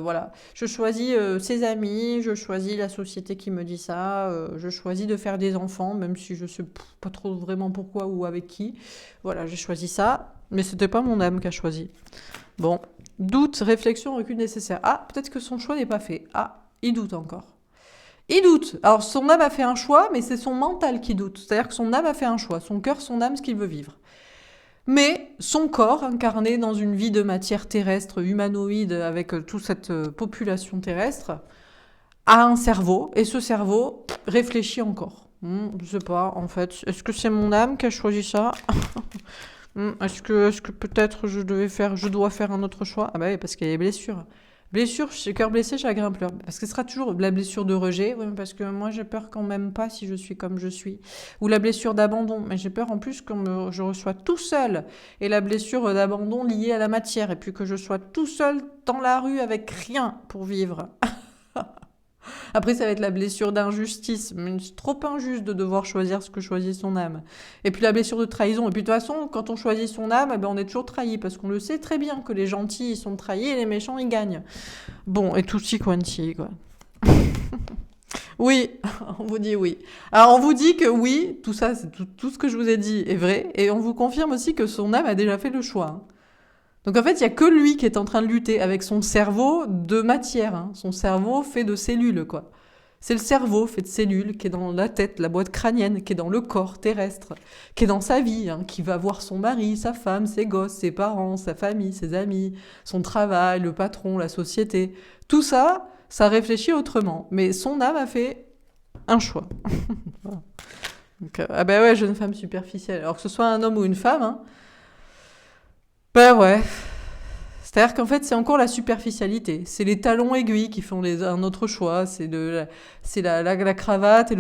Speaker 1: voilà, je choisis ses amis, je choisis la société qui me dit ça, je choisis de faire des enfants, même si je sais pas trop vraiment pourquoi ou avec qui. Voilà, j'ai choisi ça, mais c'était pas mon âme qui a choisi. Bon, doute, réflexion, recul nécessaire. Ah, peut-être que son choix n'est pas fait. Ah, il doute encore. Il doute. Alors, son âme a fait un choix, mais c'est son mental qui doute. C'est-à-dire que son âme a fait un choix. Son cœur, son âme, ce qu'il veut vivre. Mais son corps, incarné dans une vie de matière terrestre, humanoïde, avec toute cette population terrestre, a un cerveau. Et ce cerveau réfléchit encore. Je sais pas, en fait. Est-ce que c'est mon âme qui a choisi ça? Est-ce que peut-être je dois faire un autre choix? Ah bah oui, parce qu'il y a les blessures. Blessure, cœur blessé, chagrin pleure. Parce que ce sera toujours la blessure de rejet, oui, parce que moi j'ai peur qu'on m'aime pas si je suis comme je suis. Ou la blessure d'abandon, mais j'ai peur en plus que je reçois tout seul. Et la blessure d'abandon liée à la matière, et puis que je sois tout seul dans la rue avec rien pour vivre. Après, ça va être la blessure d'injustice. Mais c'est trop injuste de devoir choisir ce que choisit son âme. Et puis la blessure de trahison. Et puis de toute façon, quand on choisit son âme, eh ben, on est toujours trahi. Parce qu'on le sait très bien que les gentils, ils sont trahis et les méchants, ils gagnent. Bon, et tutti quanti, quoi. Oui, on vous dit oui. Alors, on vous dit que oui, tout ça, c'est tout ce que je vous ai dit est vrai. Et on vous confirme aussi que son âme a déjà fait le choix. Hein. Donc en fait, il n'y a que lui qui est en train de lutter avec son cerveau de matière. Hein. Son cerveau fait de cellules, quoi. C'est le cerveau fait de cellules qui est dans la tête, la boîte crânienne, qui est dans le corps terrestre, qui est dans sa vie, hein, qui va voir son mari, sa femme, ses gosses, ses parents, sa famille, ses amis, son travail, le patron, la société. Tout ça, ça réfléchit autrement. Mais son âme a fait un choix. Voilà. Donc, ah ben ouais, jeune femme superficielle. Alors que ce soit un homme ou une femme, hein, ben ouais. C'est-à-dire qu'en fait, c'est encore la superficialité. C'est les talons aiguilles qui font un autre choix. C'est la cravate et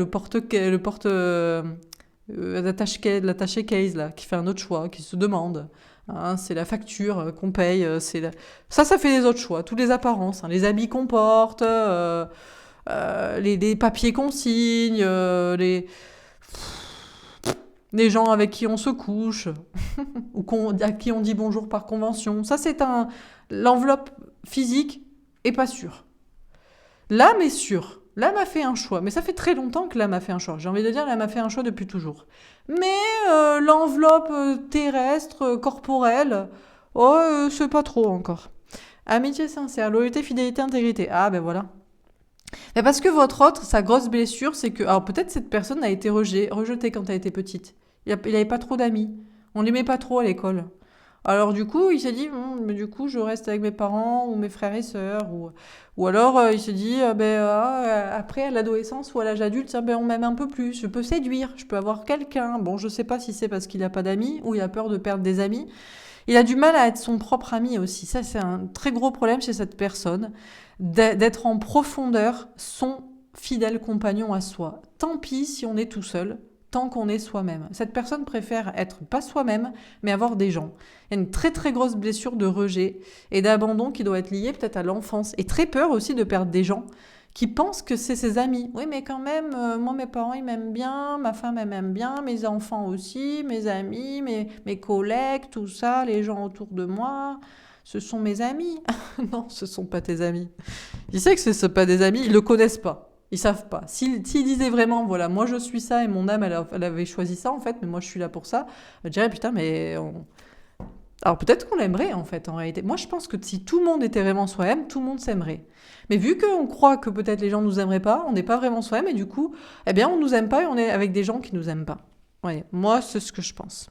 Speaker 1: l'attaché case là, qui fait un autre choix, qui se demande. Hein, c'est la facture qu'on paye. Ça fait les autres choix. Toutes les apparences. Hein, les habits qu'on porte, les papiers qu'on signe, les gens avec qui on se couche, ou à qui on dit bonjour par convention. Ça, c'est l'enveloppe physique est pas sûre. L'âme est sûre. L'âme a fait un choix. Mais ça fait très longtemps que l'âme a fait un choix. J'ai envie de dire, l'âme a fait un choix depuis toujours. Mais l'enveloppe terrestre, corporelle, c'est pas trop encore. Amitié sincère, loyauté, fidélité, intégrité. Ah, ben voilà. Mais parce que votre autre, sa grosse blessure, c'est que... Alors peut-être cette personne a été rejetée quand elle était petite. Il avait pas trop d'amis. On l'aimait pas trop à l'école. Alors du coup, il s'est dit, mais du coup, je reste avec mes parents ou mes frères et sœurs. Ou alors, il s'est dit, après, à l'adolescence ou à l'âge adulte, on m'aime un peu plus. Je peux séduire, je peux avoir quelqu'un. Bon, je sais pas si c'est parce qu'il n'a pas d'amis ou il a peur de perdre des amis. Il a du mal à être son propre ami aussi. Ça, c'est un très gros problème chez cette personne, d'être en profondeur son fidèle compagnon à soi. Tant pis si on est tout seul, tant qu'on est soi-même. Cette personne préfère être pas soi-même, mais avoir des gens. Il y a une très très grosse blessure de rejet et d'abandon qui doit être liée peut-être à l'enfance. Et très peur aussi de perdre des gens qui pensent que c'est ses amis. Oui, mais quand même, moi, mes parents, ils m'aiment bien, ma femme, elle m'aime bien, mes enfants aussi, mes amis, mes collègues, tout ça, les gens autour de moi, ce sont mes amis. Non, ce sont pas tes amis. Il sait que ce sont pas des amis, ils le connaissent pas. Ils savent pas. S'il disait vraiment, voilà, moi je suis ça et mon âme, elle avait choisi ça en fait, mais moi je suis là pour ça, je dirais, putain, mais... Alors peut-être qu'on l'aimerait en fait, en réalité. Moi je pense que si tout le monde était vraiment soi-même, tout le monde s'aimerait. Mais vu qu'on croit que peut-être les gens nous aimeraient pas, on n'est pas vraiment soi-même et du coup, eh bien on nous aime pas et on est avec des gens qui nous aiment pas. Ouais, moi, c'est ce que je pense.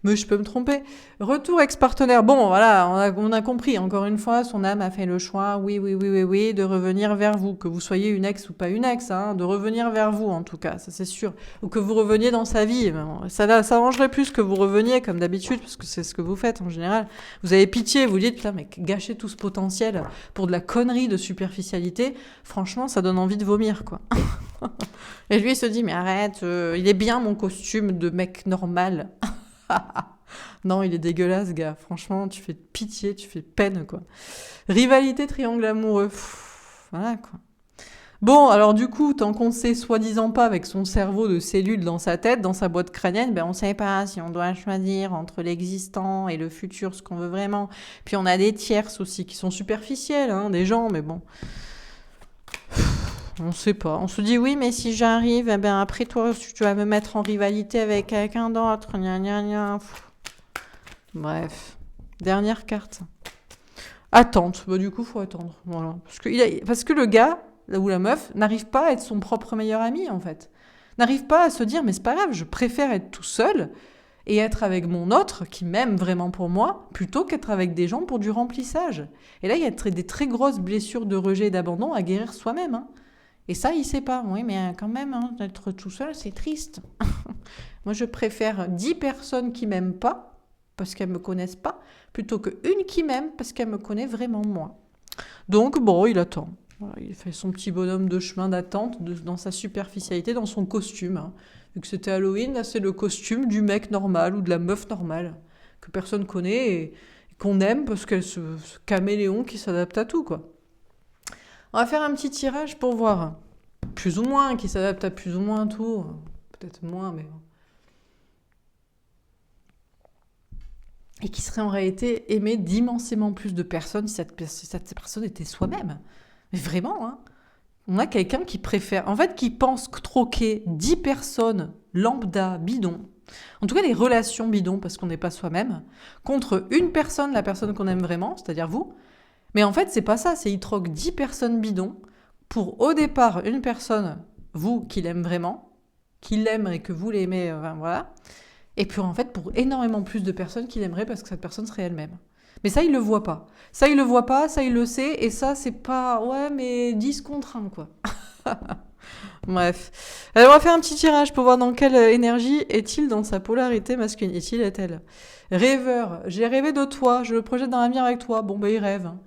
Speaker 1: Mais je peux me tromper. Retour ex-partenaire. Bon, voilà, on a compris. Encore une fois, son âme a fait le choix, oui, oui, oui, oui, oui, de revenir vers vous. Que vous soyez une ex ou pas une ex, hein, de revenir vers vous, en tout cas, ça c'est sûr. Ou que vous reveniez dans sa vie. Bon, ça arrangerait plus que vous reveniez comme d'habitude, parce que c'est ce que vous faites en général. Vous avez pitié, vous dites, putain, mec, gâcher tout ce potentiel pour de la connerie de superficialité, franchement, ça donne envie de vomir, quoi. Et lui, il se dit, mais arrête, il est bien mon costume de mec normal. Non, il est dégueulasse, gars. Franchement, tu fais pitié, tu fais peine, quoi. Rivalité, triangle amoureux. Voilà, quoi. Bon, alors du coup, tant qu'on sait soi-disant pas avec son cerveau de cellules dans sa tête, dans sa boîte crânienne, ben on sait pas si on doit choisir entre l'existant et le futur, ce qu'on veut vraiment. Puis on a des tierces aussi qui sont superficielles, hein, des gens, mais bon. On sait pas. On se dit oui, mais si j'arrive, eh ben après toi, tu vas me mettre en rivalité avec quelqu'un d'autre. Gna gna gna. Bref. Dernière carte. Attente. Bah, du coup, faut attendre. Voilà. Parce que le gars ou la meuf n'arrive pas à être son propre meilleur ami, en fait. N'arrive pas à se dire, mais c'est pas grave, je préfère être tout seul et être avec mon autre qui m'aime vraiment pour moi, plutôt qu'être avec des gens pour du remplissage. Et là, il y a des très grosses blessures de rejet et d'abandon à guérir soi-même, hein. Et ça, il sait pas. Oui, mais quand même, hein, d'être tout seul, c'est triste. Moi, je préfère 10 personnes qui m'aiment pas, parce qu'elles me connaissent pas, plutôt qu'une qui m'aime, parce qu'elle me connaît vraiment moi. Donc, bon, il attend. Voilà, il fait son petit bonhomme de chemin d'attente dans sa superficialité, dans son costume, hein. Vu que c'était Halloween, là, c'est le costume du mec normal ou de la meuf normale, que personne connaît et qu'on aime parce qu'elle ce caméléon qui s'adapte à tout, quoi. On va faire un petit tirage pour voir. Plus ou moins, qui s'adapte à plus ou moins tout. Peut-être moins, mais... Et qui serait en réalité aimé d'immensément plus de personnes si cette personne était soi-même. Mais vraiment, hein. On a quelqu'un qui préfère... En fait, qui pense troquer 10 personnes lambda, bidon, en tout cas les relations bidons, parce qu'on n'est pas soi-même, contre une personne, la personne qu'on aime vraiment, c'est-à-dire vous. Mais en fait, c'est pas ça, c'est il troque 10 personnes bidons pour au départ une personne, vous, qui l'aime vraiment, qui l'aime et que vous l'aimez, voilà. Et puis en fait, pour énormément plus de personnes qui l'aimeraient parce que cette personne serait elle-même. Mais ça, il le voit pas. Ça, il le voit pas, ça, il le sait, et ça, c'est pas... Ouais, mais 10 contre 1, quoi. Bref. Alors, on va faire un petit tirage pour voir dans quelle énergie est-il dans sa polarité masculine. Est-elle rêveur. J'ai rêvé de toi, je le projette dans l'avenir avec toi. Bon, ben, il rêve, hein.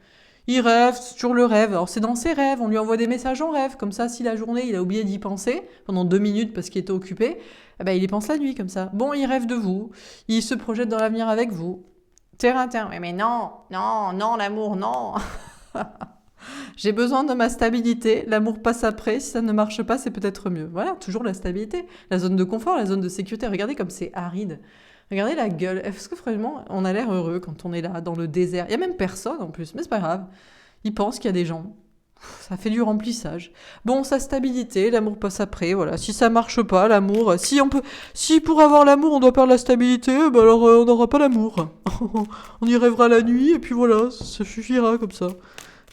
Speaker 1: Il rêve, c'est toujours le rêve. Alors c'est dans ses rêves, on lui envoie des messages en rêve. Comme ça, si la journée, il a oublié d'y penser, pendant 2 minutes parce qu'il était occupé, eh ben, il y pense la nuit comme ça. Bon, il rêve de vous, il se projette dans l'avenir avec vous. Terrain. Mais non, non, non, l'amour, non. J'ai besoin de ma stabilité, l'amour passe après, si ça ne marche pas, c'est peut-être mieux. Voilà, toujours la stabilité, la zone de confort, la zone de sécurité. Regardez comme c'est aride. Regardez la gueule. Est-ce que vraiment, on a l'air heureux quand on est là, dans le désert? Il n'y a même personne en plus, mais c'est pas grave. Il pense qu'il y a des gens. Ça fait du remplissage. Bon, sa stabilité, l'amour passe après, voilà. Si ça marche pas, l'amour... Si pour avoir l'amour, on doit perdre la stabilité, ben alors on n'aura pas l'amour. On y rêvera la nuit, et puis voilà, ça suffira comme ça.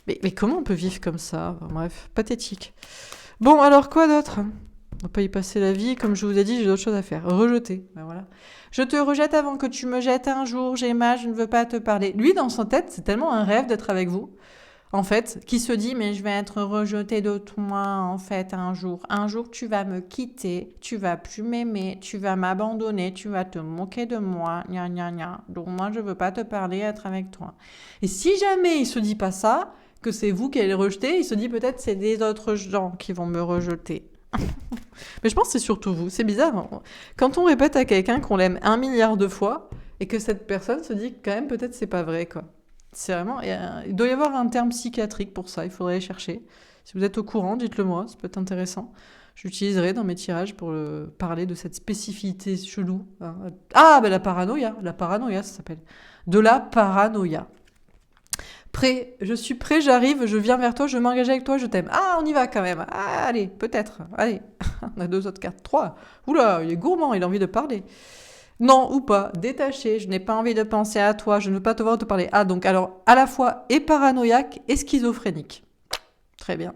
Speaker 1: Mais comment on peut vivre comme ça? Bref, pathétique. Bon, alors quoi d'autre? On va pas y passer la vie, comme je vous ai dit, j'ai d'autres choses à faire. Rejeter, ben voilà. Je te rejette avant que tu me jettes un jour, j'ai mal, je ne veux pas te parler. Lui, dans sa tête, c'est tellement un rêve d'être avec vous, en fait, qui se dit, mais je vais être rejeté de toi, en fait, un jour. Un jour, tu vas me quitter, tu vas plus m'aimer, tu vas m'abandonner, tu vas te moquer de moi, gna gna gna. Donc moi, je veux pas te parler, être avec toi. Et si jamais il se dit pas ça, que c'est vous qui allez le rejeter, il se dit peut-être c'est des autres gens qui vont me rejeter. Mais je pense que c'est surtout vous. C'est bizarre, hein. Quand on répète à quelqu'un qu'on l'aime 1 milliard de fois et que cette personne se dit que quand même peut-être c'est pas vrai, quoi. C'est vraiment... Il doit y avoir un terme psychiatrique pour ça, il faudrait aller chercher. Si vous êtes au courant, dites-le moi, ça peut être intéressant. J'utiliserai dans mes tirages pour parler de cette spécificité chelou, hein. Ah, ben la paranoïa, ça s'appelle. De la paranoïa. Prêt, je suis prêt, j'arrive, je viens vers toi, je m'engage avec toi, je t'aime. Ah, on y va quand même. Ah, allez, peut-être. Allez, on a 2 autres cartes. 3. Oula, il est gourmand, il a envie de parler. Non, ou pas. Détaché, je n'ai pas envie de penser à toi, je ne veux pas te voir te parler. Ah, donc alors, à la fois et paranoïaque et schizophrénique. Très bien.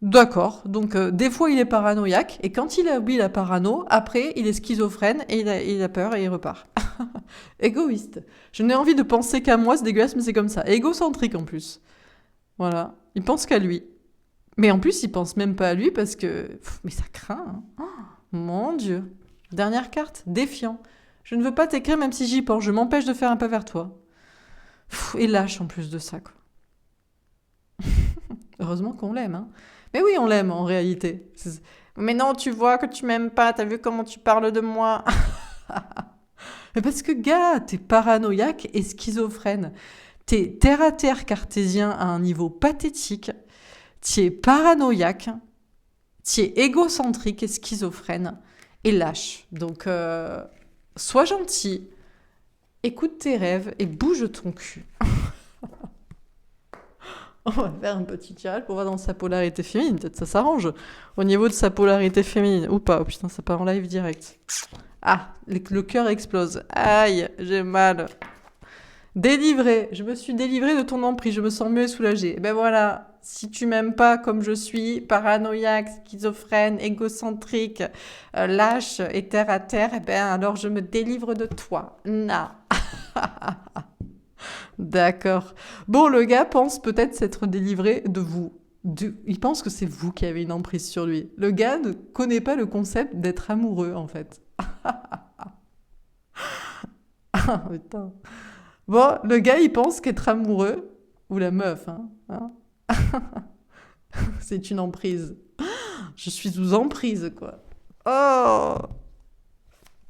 Speaker 1: D'accord. Donc, des fois, il est paranoïaque, et quand il a oublié la parano, après, il est schizophrène, et il a peur, et il repart. Égoïste. Je n'ai envie de penser qu'à moi, c'est dégueulasse, mais c'est comme ça. Et égocentrique, en plus. Voilà. Il pense qu'à lui. Mais en plus, il pense même pas à lui, parce que... mais ça craint, hein. Oh, mon Dieu. Dernière carte, défiant. Je ne veux pas t'écrire même si j'y pense, je m'empêche de faire un pas vers toi. Et lâche en plus de ça, quoi. Heureusement qu'on l'aime, hein. Mais oui, on l'aime en réalité. Mais non, tu vois que tu m'aimes pas, t'as vu comment tu parles de moi. Mais parce que, gars, t'es paranoïaque et schizophrène. T'es terre-à-terre cartésien à un niveau pathétique. T'es paranoïaque. T'es égocentrique et schizophrène. Et lâche. Donc, sois gentil. Écoute tes rêves et bouge ton cul. On va faire un petit tirage pour voir dans sa polarité féminine. Peut-être ça s'arrange. Au niveau de sa polarité féminine. Ou pas. Oh putain, ça part en live direct. Ah, le cœur explose. Aïe, j'ai mal. Délivré. Je me suis délivrée de ton emprise. Je me sens mieux et soulagée. Ben voilà. Si tu m'aimes pas comme je suis, paranoïaque, schizophrène, égocentrique, lâche et terre à terre, eh ben alors je me délivre de toi. Na. D'accord. Bon, le gars pense peut-être s'être délivré de vous. Il pense que c'est vous qui avez une emprise sur lui. Le gars ne connaît pas le concept d'être amoureux, en fait. Ah, putain. Bon, le gars, il pense qu'être amoureux, ou la meuf, hein, c'est une emprise. Je suis sous emprise, quoi. Oh!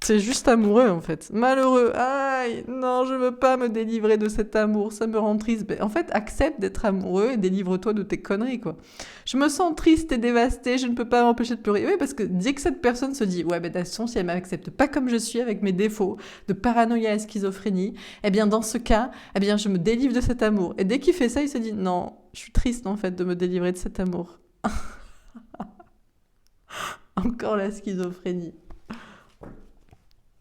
Speaker 1: C'est juste amoureux, en fait. Malheureux. Aïe, non, je veux pas me délivrer de cet amour. Ça me rend triste. En fait, accepte d'être amoureux et délivre-toi de tes conneries, quoi. Je me sens triste et dévastée. Je ne peux pas m'empêcher de pleurer. Oui, parce que dès que cette personne se dit, ouais, ben, de toute façon, si elle m'accepte pas comme je suis, avec mes défauts de paranoïa et schizophrénie, eh bien, dans ce cas, eh bien, je me délivre de cet amour. Et dès qu'il fait ça, il se dit, non, je suis triste, en fait, de me délivrer de cet amour. Encore la schizophrénie.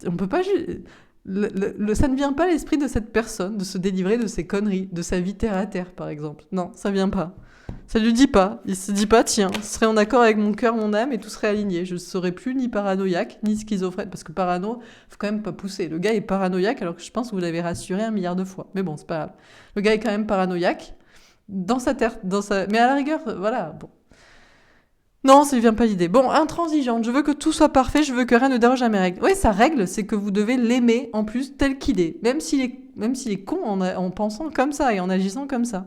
Speaker 1: On peut pas ça ne vient pas à l'esprit de cette personne de se délivrer de ses conneries, de sa vie terre à terre par exemple. Non, ça vient pas. Ça lui dit pas. Il se dit pas, tiens, ce serait en accord avec mon cœur, mon âme et tout serait aligné. Je serais plus ni paranoïaque ni schizophrène parce que parano, faut quand même pas pousser. Le gars est paranoïaque alors que je pense que vous l'avez rassuré 1 milliard de fois. Mais bon, c'est pas grave. Le gars est quand même paranoïaque dans sa terre, mais à la rigueur, voilà. Bon. Non, ça ne vient pas l'idée. Bon, intransigeante, je veux que tout soit parfait, je veux que rien ne dérange à mes règles. Oui, sa règle, c'est que vous devez l'aimer en plus tel qu'il est, même s'il est con en pensant comme ça et en agissant comme ça.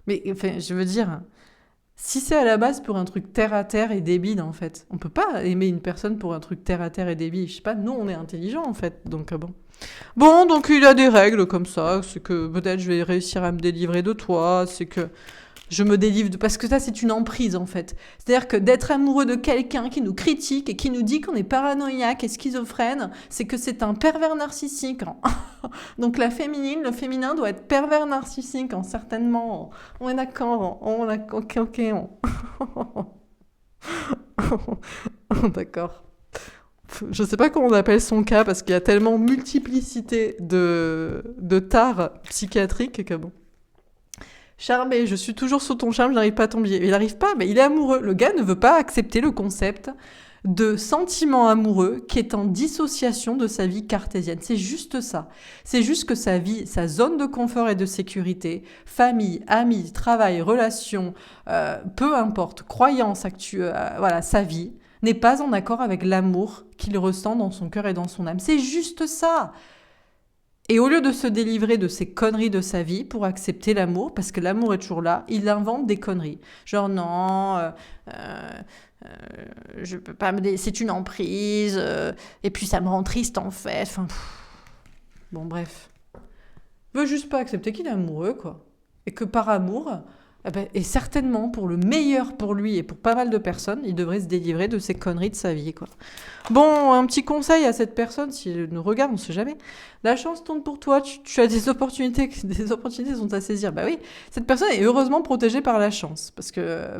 Speaker 1: Mais enfin, je veux dire, si c'est à la base pour un truc terre à terre et débile, en fait, on peut pas aimer une personne pour un truc terre à terre et débile. Je sais pas, nous on est intelligents en fait, donc bon. Bon, donc il a des règles comme ça, c'est que peut-être je vais réussir à me délivrer de toi, c'est que je me délivre parce que ça c'est une emprise en fait. C'est-à-dire que d'être amoureux de quelqu'un qui nous critique et qui nous dit qu'on est paranoïaque et schizophrène, c'est que c'est un pervers narcissique. Donc le féminin doit être pervers narcissique, certainement. On est d'accord. Ok. D'accord. Je sais pas comment on appelle son cas parce qu'il y a tellement multiplicité de tares psychiatriques que bon. Charmé, je suis toujours sous ton charme, je n'arrive pas à tomber. Il n'arrive pas, mais il est amoureux. Le gars ne veut pas accepter le concept de sentiment amoureux qui est en dissociation de sa vie cartésienne. C'est juste ça. C'est juste que sa vie, sa zone de confort et de sécurité, famille, amis, travail, relations, peu importe, croyances actuelles, voilà, sa vie, n'est pas en accord avec l'amour qu'il ressent dans son cœur et dans son âme. C'est juste ça. Et au lieu de se délivrer de ces conneries de sa vie pour accepter l'amour, parce que l'amour est toujours là, il invente des conneries. Genre non, je peux pas c'est une emprise, et puis ça me rend triste en fait. Enfin, bon bref. Il veut juste pas accepter qu'il est amoureux, quoi. Et que par amour, et certainement pour le meilleur pour lui et pour pas mal de personnes, il devrait se délivrer de ces conneries de sa vie, quoi. Bon, un petit conseil à cette personne, si elle nous regarde, on sait jamais. La chance tourne pour toi, tu as des opportunités sont à saisir. Bah oui, cette personne est heureusement protégée par la chance. Parce que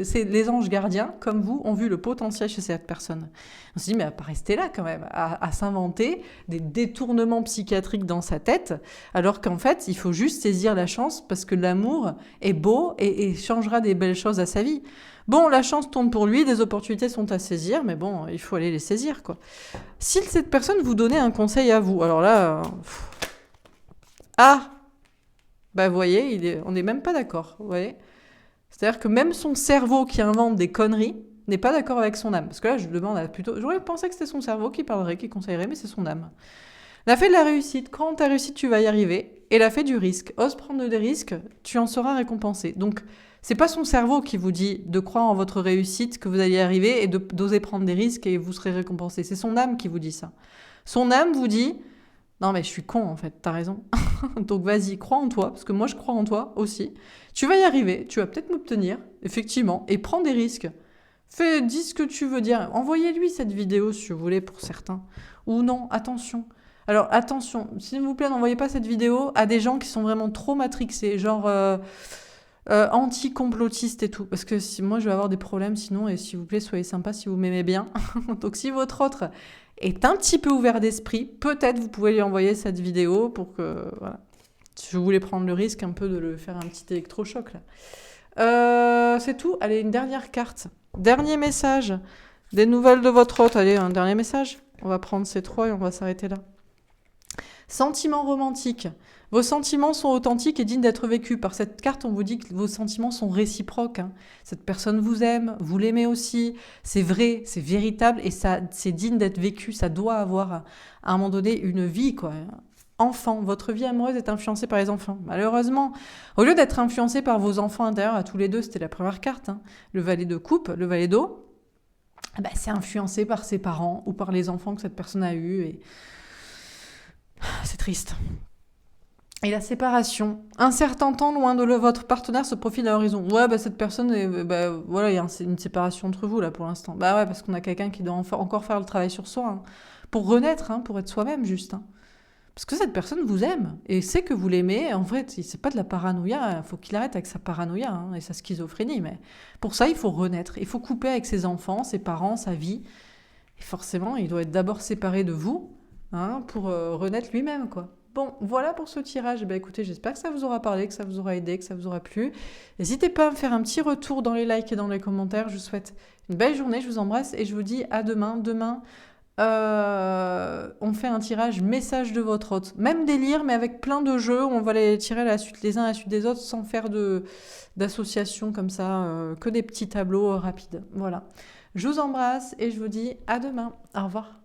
Speaker 1: c'est les anges gardiens, comme vous, ont vu le potentiel chez cette personne. On s'est dit, mais elle va pas rester là quand même, à s'inventer des détournements psychiatriques dans sa tête, alors qu'en fait, il faut juste saisir la chance parce que l'amour est beau beau et changera des belles choses à sa vie. Bon, la chance tourne pour lui, des opportunités sont à saisir, mais bon, il faut aller les saisir, quoi. Si cette personne vous donnait un conseil à vous, alors là... Ah, bah vous voyez, on n'est même pas d'accord, vous voyez. C'est-à-dire que même son cerveau qui invente des conneries n'est pas d'accord avec son âme. Parce que là, je demande à plutôt... J'aurais pensé que c'était son cerveau qui parlerait, qui conseillerait, mais c'est son âme. La fée de la réussite, quand tu as réussi, tu vas y arriver. Et la fée du risque, ose prendre des risques, tu en seras récompensé. Donc, c'est pas son cerveau qui vous dit de croire en votre réussite, que vous allez y arriver, et d'oser prendre des risques et vous serez récompensé. C'est son âme qui vous dit ça. Son âme vous dit... Non mais je suis con en fait, t'as raison. Donc vas-y, crois en toi, parce que moi je crois en toi aussi. Tu vas y arriver, tu vas peut-être m'obtenir, effectivement, et prends des risques. Dis ce que tu veux dire. Envoyez-lui cette vidéo si vous voulez pour certains. Ou non, attention. Alors attention, s'il vous plaît, n'envoyez pas cette vidéo à des gens qui sont vraiment trop matrixés, genre anti-complotistes et tout. Parce que moi je vais avoir des problèmes sinon, et s'il vous plaît, soyez sympa si vous m'aimez bien. Donc si votre autre est un petit peu ouvert d'esprit, peut-être vous pouvez lui envoyer cette vidéo pour que... Voilà. Je voulais prendre le risque un peu de le faire un petit électrochoc là. C'est tout. Allez, une dernière carte. Dernier message. Des nouvelles de votre hôte. Allez, un dernier message. On va prendre ces 3 et on va s'arrêter là. Sentiments romantiques. Vos sentiments sont authentiques et dignes d'être vécus. Par cette carte, on vous dit que vos sentiments sont réciproques. Hein. Cette personne vous aime, vous l'aimez aussi. C'est vrai, c'est véritable et ça, c'est digne d'être vécu. Ça doit avoir, à un moment donné, une vie, quoi. Enfant, votre vie amoureuse est influencée par les enfants. Malheureusement, au lieu d'être influencée par vos enfants intérieurs, à tous les deux, c'était la première carte, hein. Le valet de coupe, le valet d'eau, bah, c'est influencé par ses parents ou par les enfants que cette personne a eus. Et... c'est triste. Et la séparation. Un certain temps loin de votre partenaire se profile à l'horizon. Ouais, bah cette personne, voilà, il y a une séparation entre vous là pour l'instant. Bah ouais, parce qu'on a quelqu'un qui doit encore faire le travail sur soi, hein, pour renaître, hein, pour être soi-même juste. Hein. Parce que cette personne vous aime et sait que vous l'aimez. En fait, c'est pas de la paranoïa. Il faut qu'il arrête avec sa paranoïa, hein, et sa schizophrénie. Mais pour ça, il faut renaître. Il faut couper avec ses enfants, ses parents, sa vie. Et forcément, il doit être d'abord séparé de vous, hein, pour renaître lui-même, quoi. Bon, voilà pour ce tirage. Ben, écoutez, j'espère que ça vous aura parlé, que ça vous aura aidé, que ça vous aura plu. N'hésitez pas à me faire un petit retour dans les likes et dans les commentaires. Je vous souhaite une belle journée, je vous embrasse et je vous dis à demain. Demain, on fait un tirage message de votre hôte. Même délire, mais avec plein de jeux. On va les tirer les uns à la suite des autres sans faire d'association comme ça, que des petits tableaux rapides. Voilà. Je vous embrasse et je vous dis à demain. Au revoir.